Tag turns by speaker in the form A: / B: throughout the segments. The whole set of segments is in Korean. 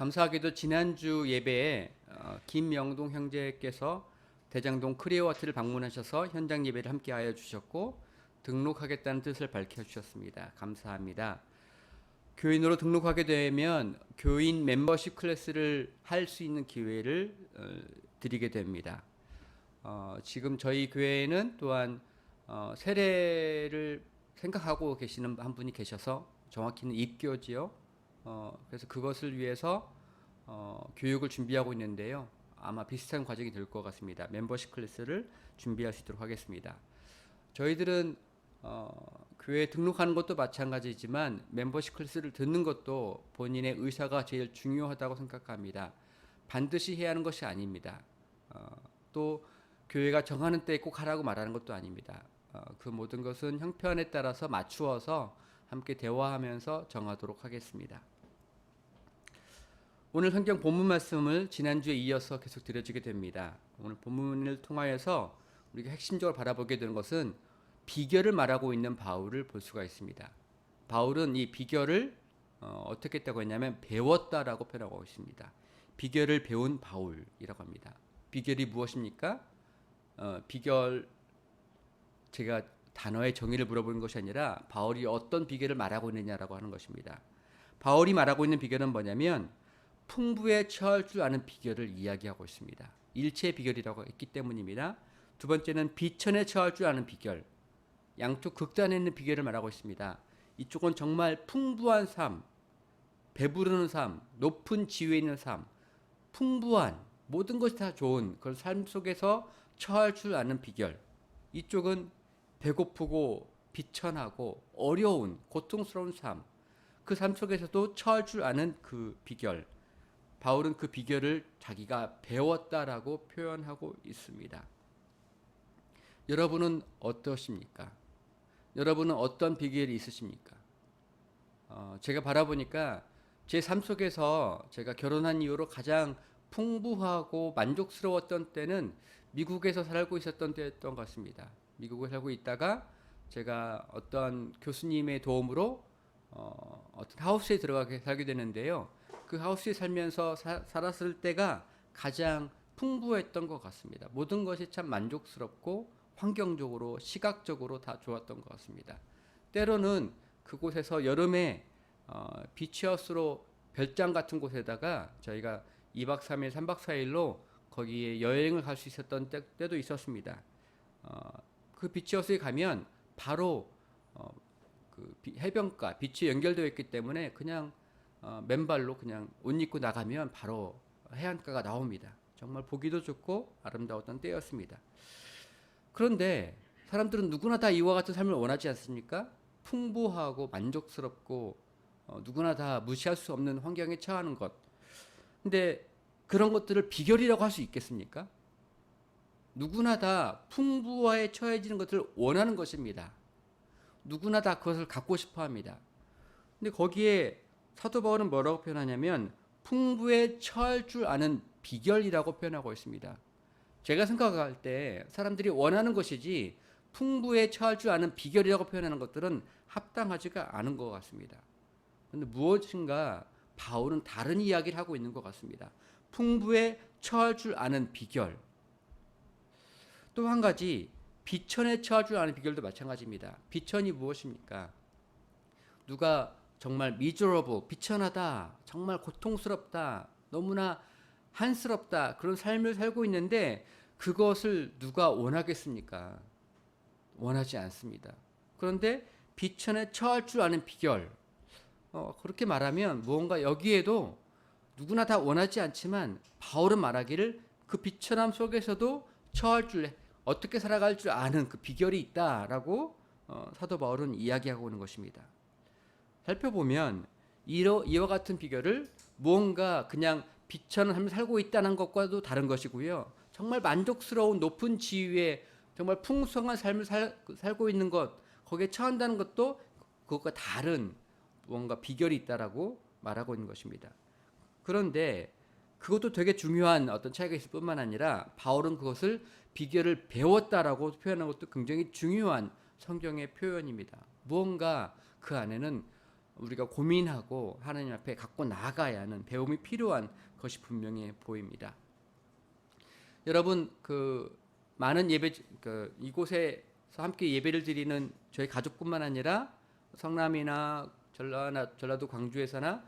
A: 감사하게도 지난주 예배에 김명동 형제께서 대장동 크리어와트를 방문하셔서 현장 예배를 함께하여 주셨고 등록하겠다는 뜻을 밝혀주셨습니다. 감사합니다. 교인으로 등록하게 되면 교인 멤버십 클래스를 할 수 있는 기회를 드리게 됩니다. 지금 저희 교회에는 또한 세례를 생각하고 계시는 한 분이 계셔서 정확히는 입교지요. 그래서 그것을 위해서 교육을 준비하고 있는데요. 아마 비슷한 과정이 될 것 같습니다. 멤버십 클래스를 준비할 수 있도록 하겠습니다. 저희들은 교회에 등록하는 것도 마찬가지지만 멤버십 클래스를 듣는 것도 본인의 의사가 제일 중요하다고 생각합니다. 반드시 해야 하는 것이 아닙니다. 또 교회가 정하는 때에 꼭 하라고 말하는 것도 아닙니다. 그 모든 것은 형편에 따라서 맞추어서 함께 대화하면서 정하도록 하겠습니다. 오늘 성경 본문 말씀을 지난주에 이어서 계속 드려지게 됩니다. 오늘 본문을 통하여서 우리가 핵심적으로 바라보게 되는 것은 비결을 말하고 있는 바울을 볼 수가 있습니다. 바울은 이 비결을 어떻게 했다고 했냐면 배웠다라고 표현하고 있습니다. 비결을 배운 바울이라고 합니다. 비결이 무엇입니까? 비결, 제가 단어의 정의를 물어보는 것이 아니라 바울이 어떤 비결을 말하고 있느냐라고 하는 것입니다. 바울이 말하고 있는 비결은 뭐냐면 풍부에 처할 줄 아는 비결을 이야기하고 있습니다. 일체 비결이라고 했기 때문입니다. 두 번째는 비천에 처할 줄 아는 비결, 양쪽 극단에 있는 비결을 말하고 있습니다. 이쪽은 정말 풍부한 삶, 배부르는 삶, 높은 지위에 있는 삶, 풍부한 모든 것이 다 좋은 그런 삶 속에서 처할 줄 아는 비결. 이쪽은 배고프고 비천하고 어려운 고통스러운 삶, 그 삶 속에서도 처할 줄 아는 그 비결. 바울은 그 비결을 자기가 배웠다라고 표현하고 있습니다. 여러분은 어떠십니까? 여러분은 어떤 비결이 있으십니까? 제가 바라보니까 제 삶 속에서 제가 결혼한 이후로 가장 풍부하고 만족스러웠던 때는 미국에서 살고 있었던 때였던 것 같습니다. 미국에 살고 있다가 제가 어떤 교수님의 도움으로 어떤 하우스에 들어가게 살게 되는데요. 그 하우스에 살면서 살았을 때가 가장 풍부했던 것 같습니다. 모든 것이 참 만족스럽고 환경적으로 시각적으로 다 좋았던 것 같습니다. 때로는 그곳에서 여름에 비치하우스로 별장 같은 곳에다가 저희가 2박 3일, 3박 4일로 거기에 여행을 갈 수 있었던 때도 있었습니다. 그 비치하우스에 가면 바로 그 해변가, 비치에 연결되어 있기 때문에 그냥 맨발로 그냥 옷 입고 나가면 바로 해안가가 나옵니다. 정말 보기도 좋고 아름다웠던 때였습니다. 그런데 사람들은 누구나 다 이와 같은 삶을 원하지 않습니까? 풍부하고 만족스럽고 누구나 다 무시할 수 없는 환경에 처하는 것. 근데 그런 것들을 비결이라고 할 수 있겠습니까? 누구나 다 풍부화에 처해지는 것을 원하는 것입니다. 누구나 다 그것을 갖고 싶어 합니다. 근데 거기에 사도 바울은 뭐라고 표현하냐면 풍부에 처할 줄 아는 비결이라고 표현하고 있습니다. 제가 생각할 때 사람들이 원하는 것이지 풍부에 처할 줄 아는 비결이라고 표현하는 것들은 합당하지가 않은 것 같습니다. 그런데 무엇인가 바울은 다른 이야기를 하고 있는 것 같습니다. 풍부에 처할 줄 아는 비결. 또 한 가지 비천에 처할 줄 아는 비결도 마찬가지입니다. 비천이 무엇입니까? 누가 정말 miserable, 비천하다, 정말 고통스럽다, 너무나 한스럽다 그런 삶을 살고 있는데 그것을 누가 원하겠습니까? 원하지 않습니다. 그런데 비천에 처할 줄 아는 비결, 그렇게 말하면 무언가 여기에도 누구나 다 원하지 않지만 바울은 말하기를 그 비천함 속에서도 처할 줄, 어떻게 살아갈 줄 아는 그 비결이 있다라고 사도 바울은 이야기하고 있는 것입니다. 살펴보면 이와 같은 비결을 무언가 그냥 비천한 삶을 살고 있다는 것과도 다른 것이고요. 정말 만족스러운 높은 지위에 정말 풍성한 삶을 살고 있는 것, 거기에 처한다는 것도 그것과 다른 무언가 비결이 있다라고 말하고 있는 것입니다. 그런데 그것도 되게 중요한 어떤 차이가 있을 뿐만 아니라 바울은 그것을 비결을 배웠다라고 표현한 것도 굉장히 중요한 성경의 표현입니다. 무언가 그 안에는 우리가 고민하고 하나님 앞에 갖고 나아가야 하는 배움이 필요한 것이 분명해 보입니다. 여러분 많은 예배 이곳에서 함께 예배를 드리는 저희 가족뿐만 아니라 성남이나 전라도 광주에서나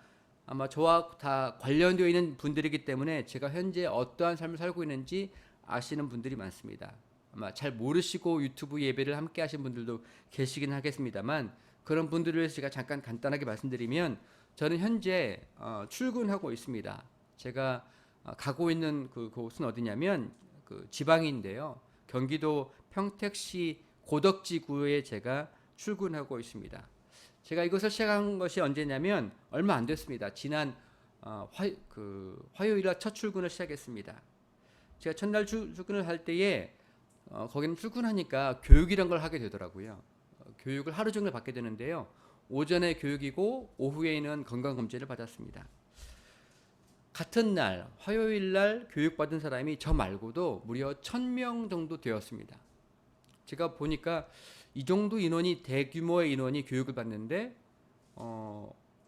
A: 아마 저와 다 관련되어 있는 분들이기 때문에 제가 현재 어떠한 삶을 살고 있는지 아시는 분들이 많습니다. 아마 잘 모르시고 유튜브 예배를 함께 하신 분들도 계시긴 하겠습니다만, 그런 분들을 위해서 제가 잠깐 간단하게 말씀드리면, 저는 현재 출근하고 있습니다. 제가 가고 있는 그곳은 어디냐면 지방인데요. 경기도 평택시 고덕지구에 제가 출근하고 있습니다. 제가 이것을 시작한 것이 언제냐면 얼마 안 됐습니다. 지난 화요일 날 첫 출근을 시작했습니다. 제가 첫날 출근을 할 때에 거기는 출근하니까 교육이란 걸 하게 되더라고요. 교육을 하루 종일 받게 되는데요. 오전에 교육이고 오후에는 건강검진을 받았습니다. 같은 날 화요일 날 교육받은 사람이 저 말고도 무려 1000명 정도 되었습니다. 제가 보니까 이 정도 인원이, 대규모의 인원이 교육을 받는데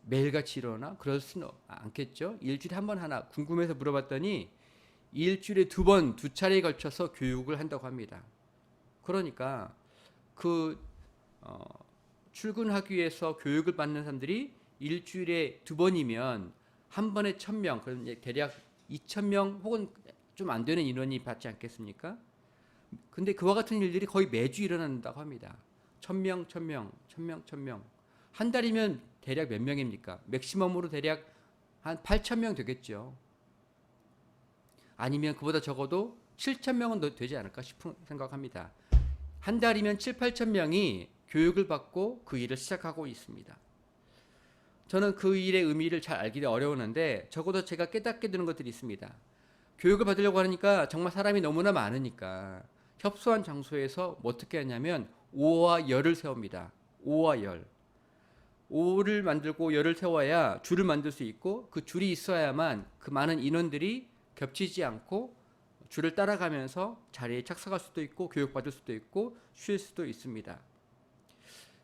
A: 매일같이 일어나? 그럴 수는 않겠죠. 일주일에 한 번 하나, 궁금해서 물어봤더니 일주일에 두 차례에 걸쳐서 교육을 한다고 합니다. 그러니까 출근하기 위해서 교육을 받는 사람들이 일주일에 2번이면 한 번에 1000명, 그럼 이제 대략 2000명 혹은 좀 안 되는 인원이 받지 않겠습니까? 근데 그와 같은 일들이 거의 매주 일어난다고 합니다. 1000명. 한 달이면 대략 몇 명입니까? 맥시멈으로 대략 한 8000명 되겠죠. 아니면 그보다 적어도 7000명은 더 되지 않을까 싶은 생각합니다. 한 달이면 8000명이 교육을 받고 그 일을 시작하고 있습니다. 저는 그 일의 의미를 잘 알기 어려우는데 적어도 제가 깨닫게 되는 것들이 있습니다. 교육을 받으려고 하니까 정말 사람이 너무나 많으니까 협소한 장소에서 어떻게 하냐면 오와 열을 세웁니다. 오와 열. 오를 만들고 열을 세워야 줄을 만들 수 있고, 그 줄이 있어야만 그 많은 인원들이 겹치지 않고 줄을 따라가면서 자리에 착석할 수도 있고 교육받을 수도 있고 쉴 수도 있습니다.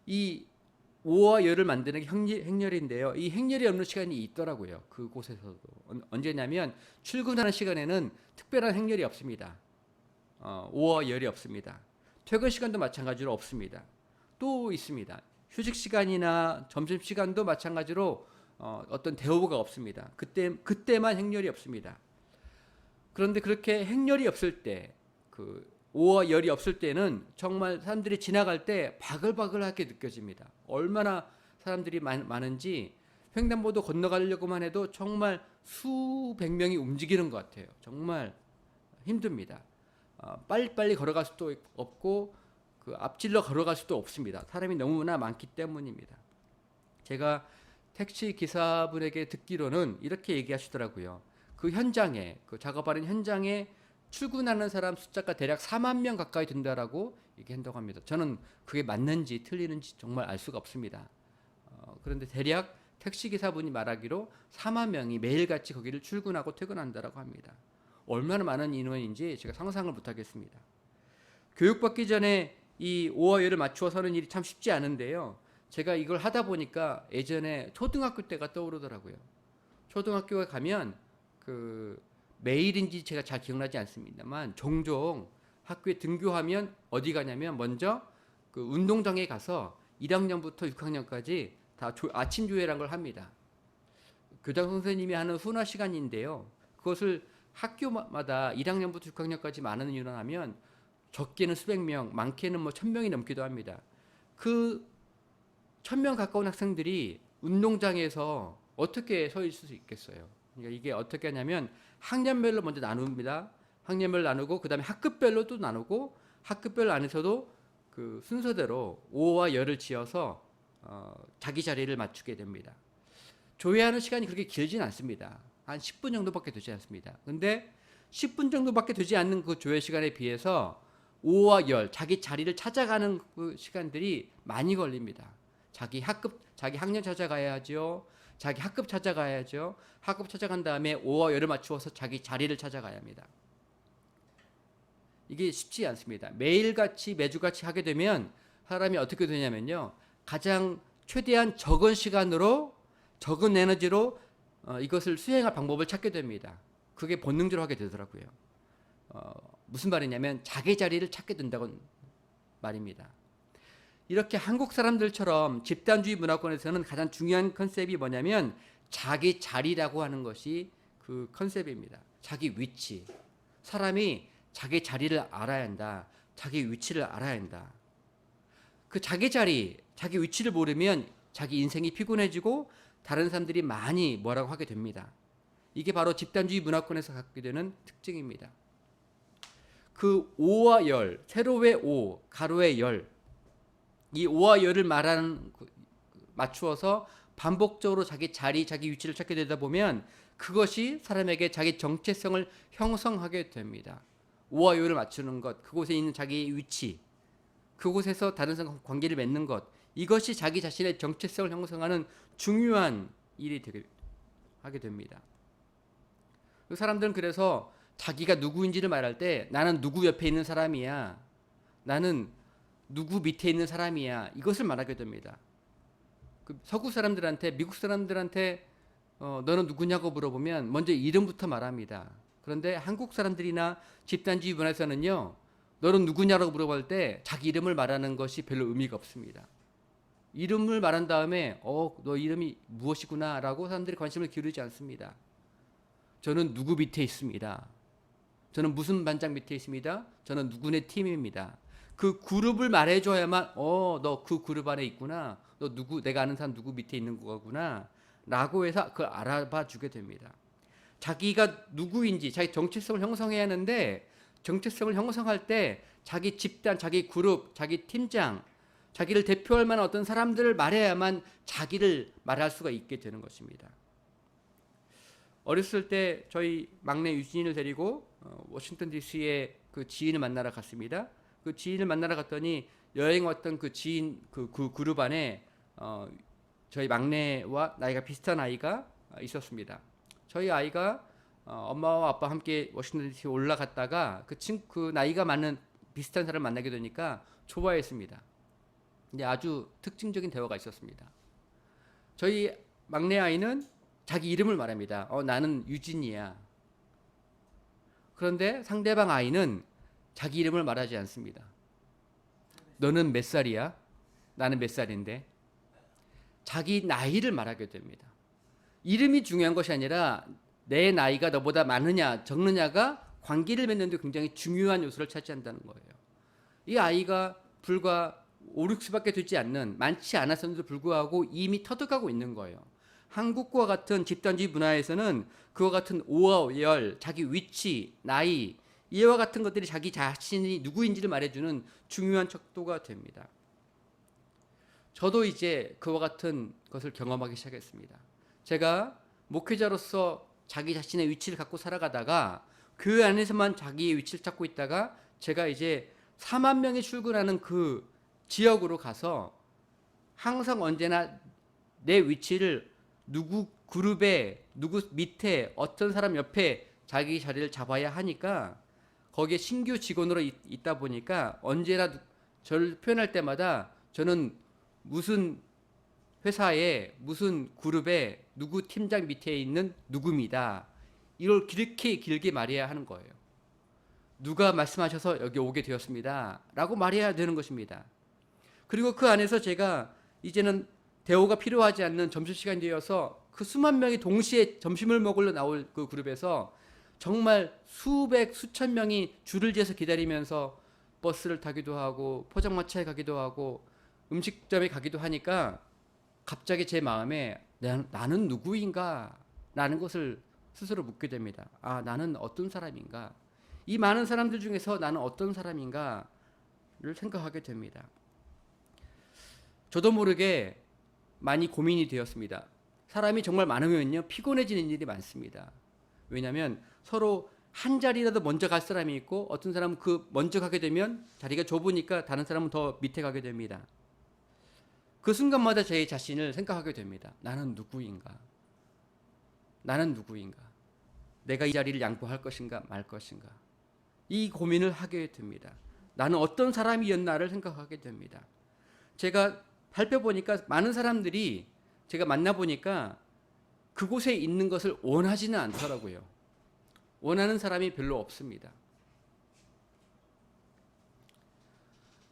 A: 이 오와 열을 만드는 게 행렬인데요. 이 행렬이 없는 시간이 있더라고요. 그곳에서도. 언제냐면 출근하는 시간에는 특별한 행렬이 없습니다. 오와 열이 없습니다. 퇴근 시간도 마찬가지로 없습니다. 또 있습니다. 휴식 시간이나 점심 시간도 마찬가지로 어떤 대우가 없습니다. 그때만 행렬이 없습니다. 그런데 그렇게 행렬이 없을 때, 오와 열이 없을 때는 정말 사람들이 지나갈 때 바글바글하게 느껴집니다. 얼마나 사람들이 많은지 횡단보도 건너가려고만 해도 정말 수백 명이 움직이는 것 같아요. 정말 힘듭니다. 빨리빨리 걸어갈 수도 없고 앞질러 걸어갈 수도 없습니다. 사람이 너무나 많기 때문입니다. 제가 택시 기사분에게 듣기로는 이렇게 얘기하시더라고요. 그 현장에, 작업하는 현장에 출근하는 사람 숫자가 대략 4만 명 가까이 된다라고 얘기한다고 합니다. 저는 그게 맞는지 틀리는지 정말 알 수가 없습니다. 그런데 대략 택시기사분이 말하기로 4만 명이 매일같이 거기를 출근하고 퇴근한다라고 합니다. 얼마나 많은 인원인지 제가 상상을 못하겠습니다. 교육받기 전에 이 오와 열을 맞추어 서는 일이 참 쉽지 않은데요. 제가 이걸 하다 보니까 예전에 초등학교 때가 떠오르더라고요. 초등학교에 가면 매일인지 제가 잘 기억나지 않습니다만 종종 학교에 등교하면 어디 가냐면 먼저 운동장에 가서 1학년부터 6학년까지 다 아침 조회라는 걸 합니다. 교장 선생님이 하는 훈화 시간인데요. 그것을 학교마다 1학년부터 6학년까지 많은 인원하면 적게는 수백 명, 많게는 1000명이 넘기도 합니다. 그 1000명 가까운 학생들이 운동장에서 어떻게 서 있을 수 있겠어요? 그러니까 이게 어떻게 하냐면 학년별로 먼저 나눕니다. 학년별로 나누고 그다음에 학급별로 또 나누고 학급별 안에서도 그 순서대로 오와 열을 지어서 자기 자리를 맞추게 됩니다. 조회하는 시간이 그렇게 길지는 않습니다. 한 10분 정도밖에 되지 않습니다. 근데 10분 정도밖에 되지 않는 그 조회 시간에 비해서 오와 열, 자기 자리를 찾아가는 그 시간들이 많이 걸립니다. 자기 학년 찾아가야죠. 자기 학급 찾아가야죠. 학급 찾아간 다음에 오와 열을 맞추어서 자기 자리를 찾아가야 합니다. 이게 쉽지 않습니다. 매일같이 매주같이 하게 되면 사람이 어떻게 되냐면요. 가장 최대한 적은 시간으로 적은 에너지로 이것을 수행할 방법을 찾게 됩니다. 그게 본능적으로 하게 되더라고요. 무슨 말이냐면 자기 자리를 찾게 된다고 말입니다. 이렇게 한국 사람들처럼 집단주의 문화권에서는 가장 중요한 컨셉이 뭐냐면 자기 자리라고 하는 것이 그 컨셉입니다. 자기 위치. 사람이 자기 자리를 알아야 한다. 자기 위치를 알아야 한다. 그 자기 자리, 자기 위치를 모르면 자기 인생이 피곤해지고 다른 사람들이 많이 뭐라고 하게 됩니다. 이게 바로 집단주의 문화권에서 갖게 되는 특징입니다. 그 오와 열, 세로의 오, 가로의 열, 이 오와 열을 맞추어서 반복적으로 자기 자리, 자기 위치를 찾게 되다 보면 그것이 사람에게 자기 정체성을 형성하게 됩니다. 오와 열을 맞추는 것, 그곳에 있는 자기 위치, 그곳에서 다른 사람과 관계를 맺는 것, 이것이 자기 자신의 정체성을 형성하는 중요한 일이 하게 됩니다. 그 사람들은 그래서 자기가 누구인지를 말할 때 나는 누구 옆에 있는 사람이야, 나는 누구 밑에 있는 사람이야, 이것을 말하게 됩니다. 그 서구 사람들한테, 미국 사람들한테 너는 누구냐고 물어보면 먼저 이름부터 말합니다. 그런데 한국 사람들이나 집단주의 문화에서는요, 너는 누구냐라고 물어볼 때 자기 이름을 말하는 것이 별로 의미가 없습니다. 이름을 말한 다음에 너 이름이 무엇이구나 라고 사람들이 관심을 기울이지 않습니다. 저는 누구 밑에 있습니다. 저는 무슨 반장 밑에 있습니다. 저는 누구네 팀입니다. 그 그룹을 말해줘야만 너 그 그룹 안에 있구나. 너 누구, 내가 아는 사람 누구 밑에 있는 거구나 라고 해서 그걸 알아봐 주게 됩니다. 자기가 누구인지 자기 정체성을 형성해야 하는데 정체성을 형성할 때 자기 집단, 자기 그룹, 자기 팀장, 자기를 대표할 만한 어떤 사람들을 말해야만 자기를 말할 수가 있게 되는 것입니다. 어렸을 때 저희 막내 유진이를 데리고 워싱턴 DC에 그 지인을 만나러 갔습니다. 그 지인을 만나러 갔더니 여행 왔던 그 지인 그 그룹 안에 저희 막내와 나이가 비슷한 아이가 있었습니다. 저희 아이가 엄마와 아빠 함께 워싱턴 DC 올라갔다가 그 나이가 많은 비슷한 사람을 만나게 되니까 좋아했습니다. 근데 아주 특징적인 대화가 있었습니다. 저희 막내 아이는 자기 이름을 말합니다. 나는 유진이야. 그런데 상대방 아이는 자기 이름을 말하지 않습니다. 너는 몇 살이야? 나는 몇 살인데? 자기 나이를 말하게 됩니다. 이름이 중요한 것이 아니라 내 나이가 너보다 많으냐 적느냐가 관계를 맺는 데 굉장히 중요한 요소를 차지한다는 거예요. 이 아이가 불과 5, 6수밖에 되지 않는, 많지 않았음에도 불구하고 이미 터득하고 있는 거예요. 한국과 같은 집단주의 문화에서는 그와 같은 오와 열, 자기 위치, 나이, 이와 같은 것들이 자기 자신이 누구인지를 말해주는 중요한 척도가 됩니다. 저도 이제 그와 같은 것을 경험하기 시작했습니다. 제가 목회자로서 자기 자신의 위치를 갖고 살아가다가 교회 안에서만 자기의 위치를 찾고 있다가 제가 이제 4만 명이 출근하는 그 지역으로 가서 항상 언제나 내 위치를 누구 그룹에, 누구 밑에, 어떤 사람 옆에 자기 자리를 잡아야 하니까 거기에 신규 직원으로 있다 보니까 언제나 저를 표현할 때마다 저는 무슨 회사에 무슨 그룹에 누구 팀장 밑에 있는 누구입니다. 이걸 그렇게 길게 말해야 하는 거예요. 누가 말씀하셔서 여기 오게 되었습니다. 라고 말해야 되는 것입니다. 그리고 그 안에서 제가 이제는 대우가 필요하지 않는 점심시간이 되어서 그 수만 명이 동시에 점심을 먹으러 나올 그 그룹에서 정말 수백, 수천 명이 줄을 지어서 기다리면서 버스를 타기도 하고 포장마차에 가기도 하고 음식점에 가기도 하니까 갑자기 제 마음에 나는 누구인가? 라는 것을 스스로 묻게 됩니다. 나는 어떤 사람인가? 이 많은 사람들 중에서 나는 어떤 사람인가를 생각하게 됩니다. 저도 모르게 많이 고민이 되었습니다. 사람이 정말 많으면요, 피곤해지는 일이 많습니다. 왜냐하면 서로 한 자리라도 먼저 갈 사람이 있고 어떤 사람은 그 먼저 가게 되면 자리가 좁으니까 다른 사람은 더 밑에 가게 됩니다. 그 순간마다 제 자신을 생각하게 됩니다. 나는 누구인가? 나는 누구인가? 내가 이 자리를 양보할 것인가 말 것인가? 이 고민을 하게 됩니다. 나는 어떤 사람이었나를 생각하게 됩니다. 제가 살펴보니까 많은 사람들이 제가 만나보니까 그곳에 있는 것을 원하지는 않더라고요. 원하는 사람이 별로 없습니다.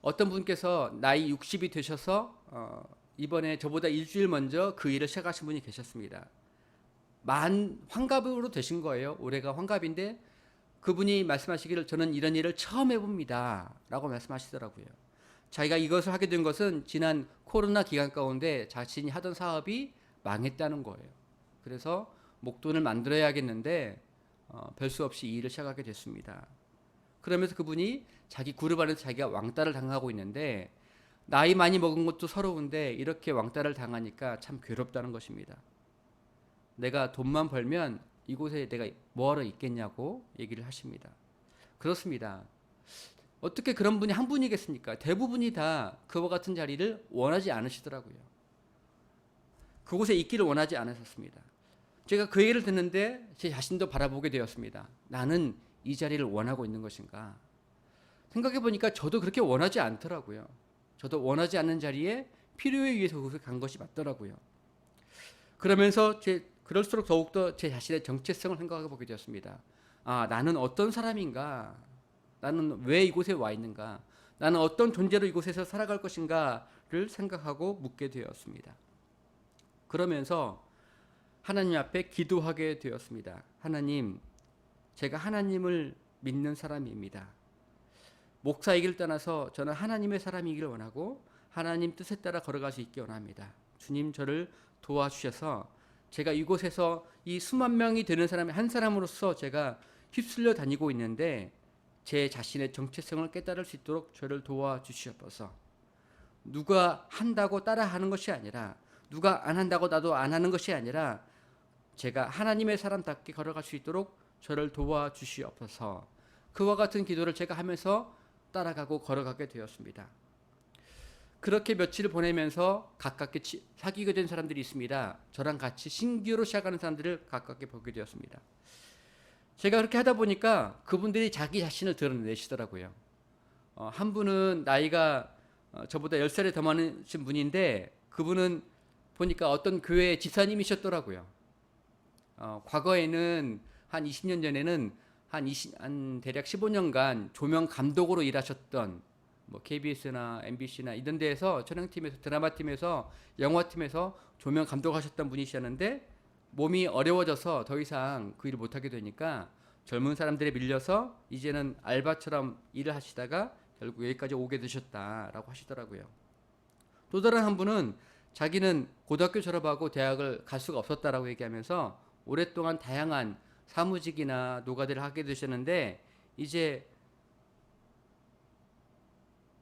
A: 어떤 분께서 나이 60이 되셔서 이번에 저보다 일주일 먼저 그 일을 시작하신 분이 계셨습니다. 환갑으로 되신 거예요. 올해가 환갑인데 그분이 말씀하시기를 저는 이런 일을 처음 해봅니다 라고 말씀하시더라고요. 자기가 이것을 하게 된 것은 지난 코로나 기간 가운데 자신이 하던 사업이 망했다는 거예요. 그래서 목돈을 만들어야겠는데 별 수 없이 이 일을 시작하게 됐습니다. 그러면서 그분이 자기 그룹 안에서 자기가 왕따를 당하고 있는데 나이 많이 먹은 것도 서러운데 이렇게 왕따를 당하니까 참 괴롭다는 것입니다. 내가 돈만 벌면 이곳에 내가 뭐하러 있겠냐고 얘기를 하십니다. 그렇습니다. 어떻게 그런 분이 한 분이겠습니까? 대부분이 다 그와 같은 자리를 원하지 않으시더라고요. 그곳에 있기를 원하지 않으셨습니다. 제가 그 얘기를 듣는데 제 자신도 바라보게 되었습니다. 나는 이 자리를 원하고 있는 것인가? 생각해 보니까 저도 그렇게 원하지 않더라고요. 저도 원하지 않는 자리에 필요에 의해서 그곳에 간 것이 맞더라고요. 그러면서 그럴수록 더욱더 제 자신의 정체성을 생각해 보게 되었습니다. 아, 나는 어떤 사람인가? 나는 왜 이곳에 와 있는가? 나는 어떤 존재로 이곳에서 살아갈 것인가를 생각하고 묻게 되었습니다. 그러면서 하나님 앞에 기도하게 되었습니다. 하나님, 제가 하나님을 믿는 사람입니다. 목사이길 떠나서 저는 하나님의 사람이기를 원하고 하나님 뜻에 따라 걸어갈 수 있기 원합니다. 주님 저를 도와주셔서 제가 이곳에서 이 수만 명이 되는 사람의 한 사람으로서 제가 휩쓸려 다니고 있는데 제 자신의 정체성을 깨달을 수 있도록 저를 도와주시옵소서. 누가 한다고 따라하는 것이 아니라 누가 안 한다고 나도 안 하는 것이 아니라 제가 하나님의 사람답게 걸어갈 수 있도록 저를 도와주시옵소서. 그와 같은 기도를 제가 하면서 따라가고 걸어가게 되었습니다. 그렇게 며칠을 보내면서 가깝게 사귀게 된 사람들이 있습니다. 저랑 같이 신규로 시작하는 사람들을 가깝게 보게 되었습니다. 제가 그렇게 하다 보니까 그분들이 자기 자신을 드러내시더라고요. 한 분은 나이가 저보다 10살이 더 많으신 분인데 그분은 보니까 어떤 교회 집사님이셨더라고요. 과거에는 한 20년 전에는 한 대략 15년간 조명 감독으로 일하셨던 뭐 KBS나 MBC나 이런 데에서 촬영팀에서 드라마팀에서 영화팀에서 조명 감독하셨던 분이셨는데 몸이 어려워져서 더 이상 그 일을 못하게 되니까 젊은 사람들에 밀려서 이제는 알바처럼 일을 하시다가 결국 여기까지 오게 되셨다라고 하시더라고요. 또 다른 한 분은 자기는 고등학교 졸업하고 대학을 갈 수가 없었다라고 얘기하면서 오랫동안 다양한 사무직이나 노가다를 하게 되셨는데 이제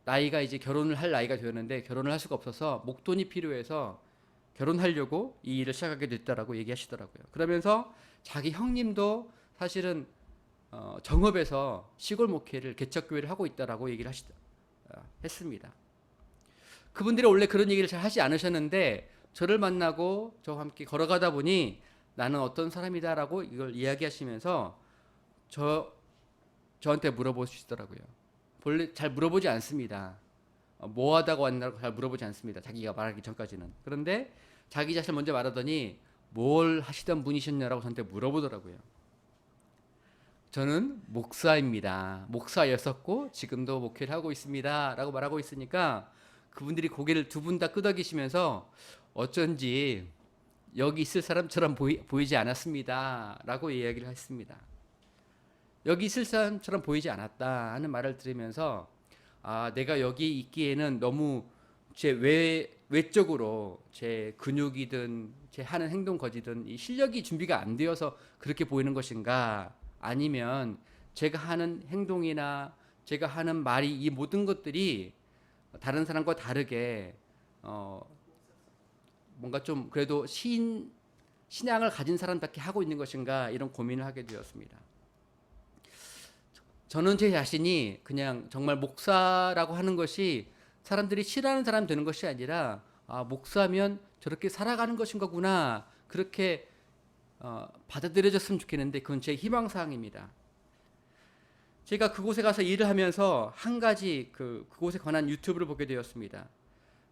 A: 나이가 이제 결혼을 할 나이가 되었는데 결혼을 할 수가 없어서 목돈이 필요해서 결혼하려고 이 일을 시작하게 됐다라고 얘기하시더라고요. 그러면서 자기 형님도 사실은 정읍에서 시골 목회를 개척교회를 하고 있다라고 얘기를 했습니다. 그분들이 원래 그런 얘기를 잘 하지 않으셨는데 저를 만나고 저와 함께 걸어가다 보니 나는 어떤 사람이다라고 이걸 이야기하시면서 저한테 물어보시더라고요. 본래 잘 물어보지 않습니다. 뭐 하다가 왔나고 잘 물어보지 않습니다. 자기가 말하기 전까지는. 그런데 자기 자신 먼저 말하더니 뭘 하시던 분이셨냐라고 저한테 물어보더라고요. 저는 목사입니다. 목사였었고 지금도 목회를 하고 있습니다. 라고 말하고 있으니까 그분들이 고개를 두 분 다 끄덕이시면서 어쩐지 여기 있을 사람처럼 보이지 않았습니다. 라고 이야기를 했습니다. 여기 있을 사람처럼 보이지 않았다 하는 말을 들으면서 내가 여기 있기에는 너무 제 외적으로 제 근육이든 제 하는 행동 거지든 이 실력이 준비가 안 되어서 그렇게 보이는 것인가 아니면 제가 하는 행동이나 제가 하는 말이 이 모든 것들이 다른 사람과 다르게 뭔가 좀 그래도 신앙을 가진 사람답게 하고 있는 것인가 이런 고민을 하게 되었습니다. 저는 제 자신이 그냥 정말 목사라고 하는 것이 사람들이 싫어하는 사람 되는 것이 아니라 목사면 저렇게 살아가는 것인 거구나 그렇게 받아들여졌으면 좋겠는데 그건 제 희망사항입니다. 제가 그곳에 가서 일을 하면서 한 가지 그곳에 관한 유튜브를 보게 되었습니다.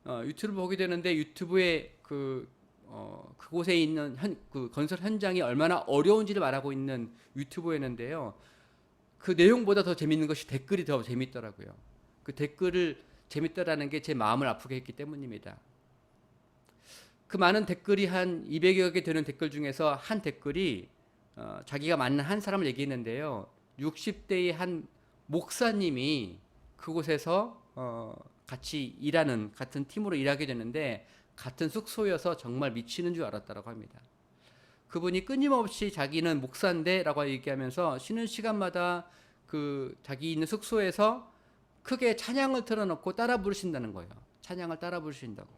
A: 유튜브를 보게 되는데 유튜브에 그곳에 있는 그 건설 현장이 얼마나 어려운지를 말하고 있는 유튜브였는데요. 그 내용보다 더 재밌는 것이 댓글이 더 재밌더라고요. 그 댓글을 재밌다라는 게 제 마음을 아프게 했기 때문입니다. 그 많은 댓글이 한 200여 개 되는 댓글 중에서 한 댓글이 자기가 만난 한 사람을 얘기했는데요. 60대의 한 목사님이 그곳에서 같이 일하는 같은 팀으로 일하게 됐는데 같은 숙소여서 정말 미치는 줄 알았다고 합니다. 그분이 끊임없이 자기는 목사인데라고 얘기하면서 쉬는 시간마다 그 자기 있는 숙소에서 크게 찬양을 틀어놓고 따라 부르신다는 거예요. 찬양을 따라 부르신다고.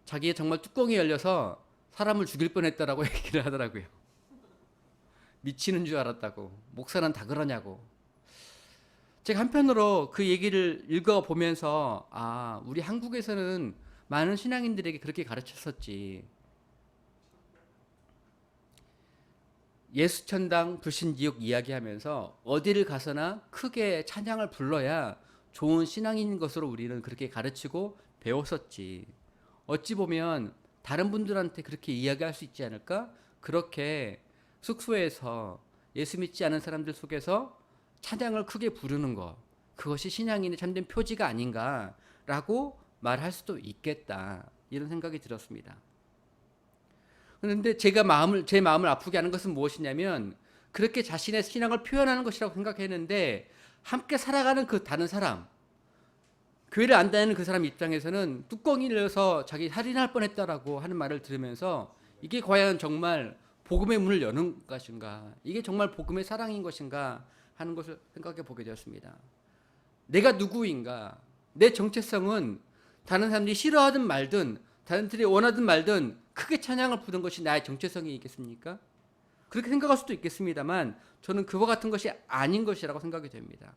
A: 자기의 정말 뚜껑이 열려서 사람을 죽일 뻔했다라고 얘기를 하더라고요. 미치는 줄 알았다고. 목사는 다 그러냐고. 제가 한편으로 그 얘기를 읽어보면서 우리 한국에서는 많은 신앙인들에게 그렇게 가르쳤었지. 예수천당 불신지옥 이야기하면서 어디를 가서나 크게 찬양을 불러야 좋은 신앙인 것으로 우리는 그렇게 가르치고 배웠었지. 어찌 보면 다른 분들한테 그렇게 이야기할 수 있지 않을까? 그렇게 숙소에서 예수 믿지 않은 사람들 속에서 찬양을 크게 부르는 것, 그것이 신앙인의 참된 표지가 아닌가라고 말할 수도 있겠다. 이런 생각이 들었습니다. 그런데 제 마음을 아프게 하는 것은 무엇이냐면 그렇게 자신의 신앙을 표현하는 것이라고 생각했는데 함께 살아가는 그 다른 사람, 교회를 안 다니는 그 사람 입장에서는 뚜껑이 열려서 자기 살인할 뻔했다라고 하는 말을 들으면서 이게 과연 정말 복음의 문을 여는 것인가, 이게 정말 복음의 사랑인 것인가 하는 것을 생각해 보게 되었습니다. 내가 누구인가, 내 정체성은 다른 사람들이 싫어하든 말든 다른 사람들이 원하든 말든 크게 찬양을 부르는 것이 나의 정체성이 있겠습니까? 그렇게 생각할 수도 있겠습니다만 저는 그와 같은 것이 아닌 것이라고 생각이 됩니다.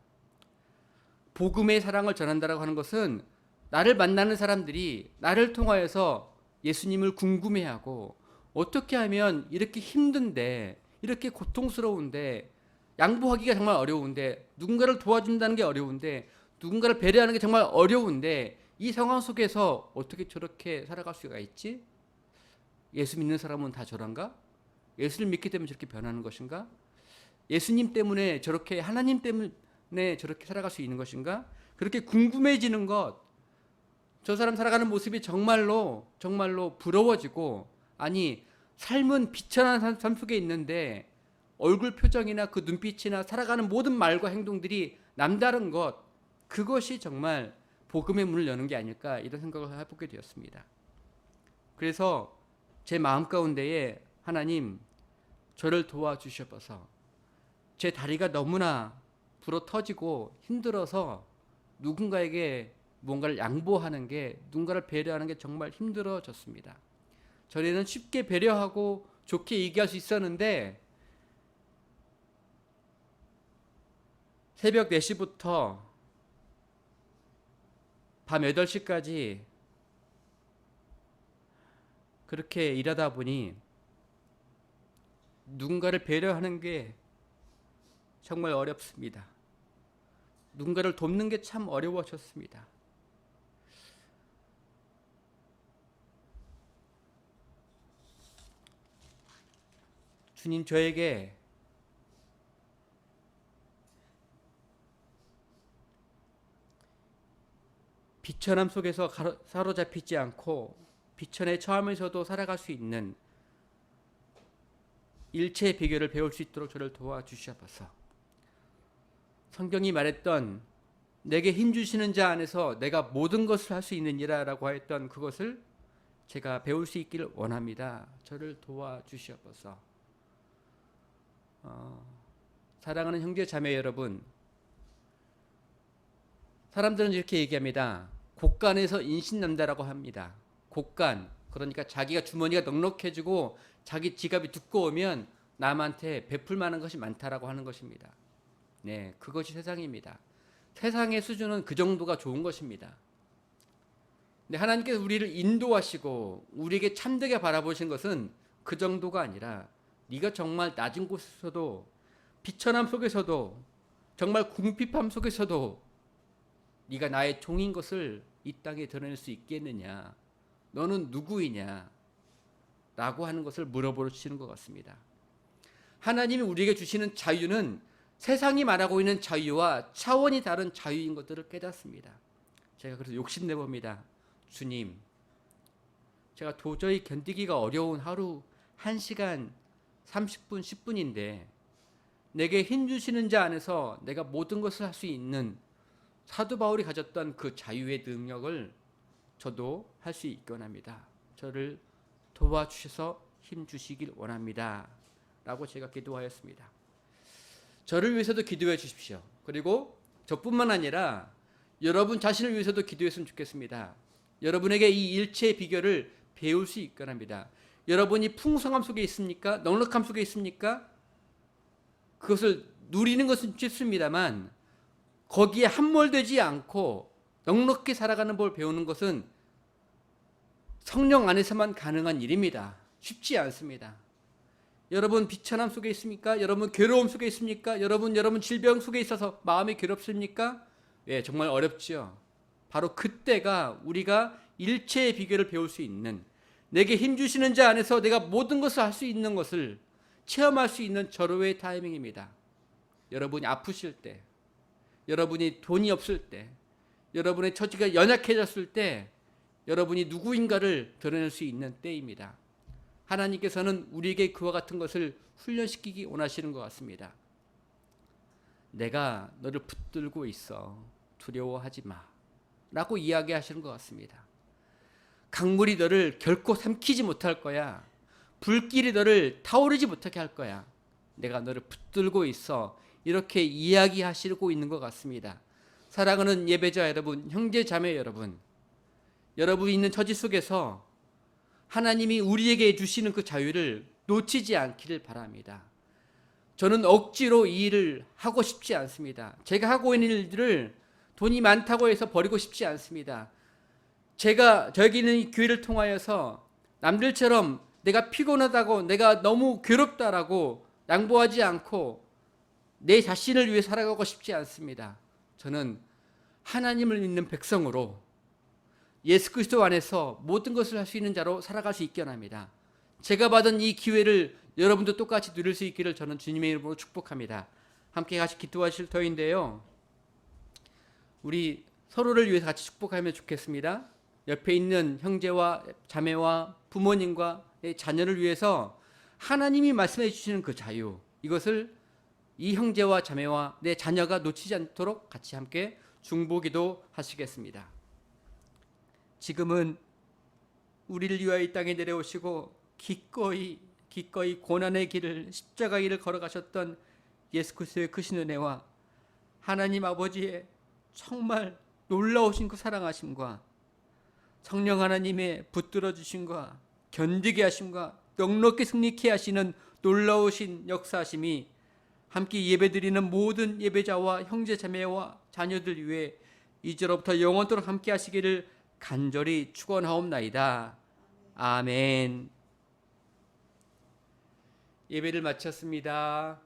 A: 복음의 사랑을 전한다라고 하는 것은 나를 만나는 사람들이 나를 통하여서 예수님을 궁금해하고 어떻게 하면 이렇게 힘든데, 이렇게 고통스러운데, 양보하기가 정말 어려운데, 누군가를 도와준다는 게 어려운데, 누군가를 배려하는 게 정말 어려운데 이 상황 속에서 어떻게 저렇게 살아갈 수가 있지? 예수 믿는 사람은 다 저런가? 예수를 믿기 때문에 저렇게 변하는 것인가? 예수님 때문에 저렇게, 하나님 때문에 저렇게 살아갈 수 있는 것인가? 그렇게 궁금해지는 것, 저 사람 살아가는 모습이 정말로 부러워지고, 아니 삶은 비천한 삶 속에 있는데 얼굴 표정이나 그 눈빛이나 살아가는 모든 말과 행동들이 남다른 것, 그것이 정말 복음의 문을 여는 게 아닐까, 이런 생각을 해보게 되었습니다. 그래서 제 마음 가운데에 하나님, 저를 도와주셔서 제 다리가 너무나 불어 터지고 힘들어서 누군가에게 뭔가를 양보하는 게, 누군가를 배려하는 게 정말 힘들어졌습니다. 전에는 쉽게 배려하고 좋게 얘기할 수 있었는데 새벽 4시부터 밤 8시까지 그렇게 일하다 보니 누군가를 배려하는 게 정말 어렵습니다. 누군가를 돕는 게 참 어려워졌습니다. 주님, 저에게 비천함 속에서 사로잡히지 않고 비천에 처하면서도 살아갈 수 있는 일체의 비결을 배울 수 있도록 저를 도와주시옵소서. 성경이 말했던 내게 힘 주시는 자 안에서 내가 모든 것을 할 수 있느니라라고 하였던 그것을 제가 배울 수 있기를 원합니다. 저를 도와주시옵소서. 사랑하는 형제 자매 여러분, 사람들은 이렇게 얘기합니다. 곳간에서 인신난다라고 합니다. 곳간, 그러니까 자기가 주머니가 넉넉해지고 자기 지갑이 두꺼우면 남한테 베풀 만한 것이 많다라고 하는 것입니다. 네, 그것이 세상입니다. 세상의 수준은 그 정도가 좋은 것입니다. 근데 하나님께서 우리를 인도하시고 우리에게 참되게 바라보신 것은 그 정도가 아니라 네가 정말 낮은 곳에서도, 비천함 속에서도, 정말 궁핍함 속에서도 네가 나의 종인 것을 이 땅에 드러낼 수 있겠느냐? 너는 누구이냐? 라고 하는 것을 물어보시는 것 같습니다. 하나님이 우리에게 주시는 자유는 세상이 말하고 있는 자유와 차원이 다른 자유인 것들을 깨닫습니다. 제가 그래서 욕심내 봅니다. 주님, 제가 도저히 견디기가 어려운 하루 1시간 30분, 10분인데 내게 힘 주시는 자 안에서 내가 모든 것을 할 수 있는 사도 바울이 가졌던 그 자유의 능력을 저도 할 수 있게 합니다. 저를 도와주셔서 힘 주시길 원합니다. 라고 제가 기도하였습니다. 저를 위해서도 기도해 주십시오. 그리고 저뿐만 아니라 여러분 자신을 위해서도 기도했으면 좋겠습니다. 여러분에게 이 일체의 비결을 배울 수 있게 합니다. 여러분이 풍성함 속에 있습니까? 넉넉함 속에 있습니까? 그것을 누리는 것은 쉽습니다만 거기에 함몰되지 않고 넉넉히 살아가는 법을 배우는 것은 성령 안에서만 가능한 일입니다. 쉽지 않습니다. 여러분 비천함 속에 있습니까? 여러분 괴로움 속에 있습니까? 여러분 질병 속에 있어서 마음이 괴롭습니까? 예, 정말 어렵지요. 바로 그때가 우리가 일체의 비결을 배울 수 있는, 내게 힘 주시는 자 안에서 내가 모든 것을 할 수 있는 것을 체험할 수 있는 절호의 타이밍입니다. 여러분이 아프실 때, 여러분이 돈이 없을 때, 여러분의 처지가 연약해졌을 때 여러분이 누구인가를 드러낼 수 있는 때입니다. 하나님께서는 우리에게 그와 같은 것을 훈련시키기 원하시는 것 같습니다. 내가 너를 붙들고 있어. 두려워하지 마. 라고 이야기하시는 것 같습니다. 강물이 너를 결코 삼키지 못할 거야. 불길이 너를 타오르지 못하게 할 거야. 내가 너를 붙들고 있어. 이렇게 이야기하시고 있는 것 같습니다. 사랑하는 예배자 여러분, 형제 자매 여러분, 여러분이 있는 처지 속에서 하나님이 우리에게 주시는 그 자유를 놓치지 않기를 바랍니다. 저는 억지로 이 일을 하고 싶지 않습니다. 제가 하고 있는 일들을 돈이 많다고 해서 버리고 싶지 않습니다. 제가 저기 있는 이 교회를 통하여서 남들처럼 내가 피곤하다고, 내가 너무 괴롭다라고 양보하지 않고 내 자신을 위해 살아가고 싶지 않습니다. 저는 하나님을 믿는 백성으로 예수 그리스도 안에서 모든 것을 할 수 있는 자로 살아갈 수 있게 합니다. 제가 받은 이 기회를 여러분도 똑같이 누릴 수 있기를 저는 주님의 이름으로 축복합니다. 함께 같이 기도하실 터인데요. 우리 서로를 위해서 같이 축복하면 좋겠습니다. 옆에 있는 형제와 자매와 부모님과 자녀를 위해서 하나님이 말씀해 주시는 그 자유, 이것을 이 형제와 자매와 내 자녀가 놓치지 않도록 같이 함께 중보기도 하시겠습니다. 지금은 우리를 위하여 이 땅에 내려오시고 기꺼이 고난의 길을, 십자가의 길을 걸어가셨던 예수 그리스도의 크신 은혜와 하나님 아버지의 정말 놀라우신 그 사랑하심과 성령 하나님의 붙들어 주심과 견디게 하심과 넉넉히 승리케 하시는 놀라우신 역사하심이 함께 예배드리는 모든 예배자와 형제 자매와 자녀들 위해 이제로부터 영원토록 함께 하시기를 간절히 축원하옵나이다. 아멘. 예배를 마쳤습니다.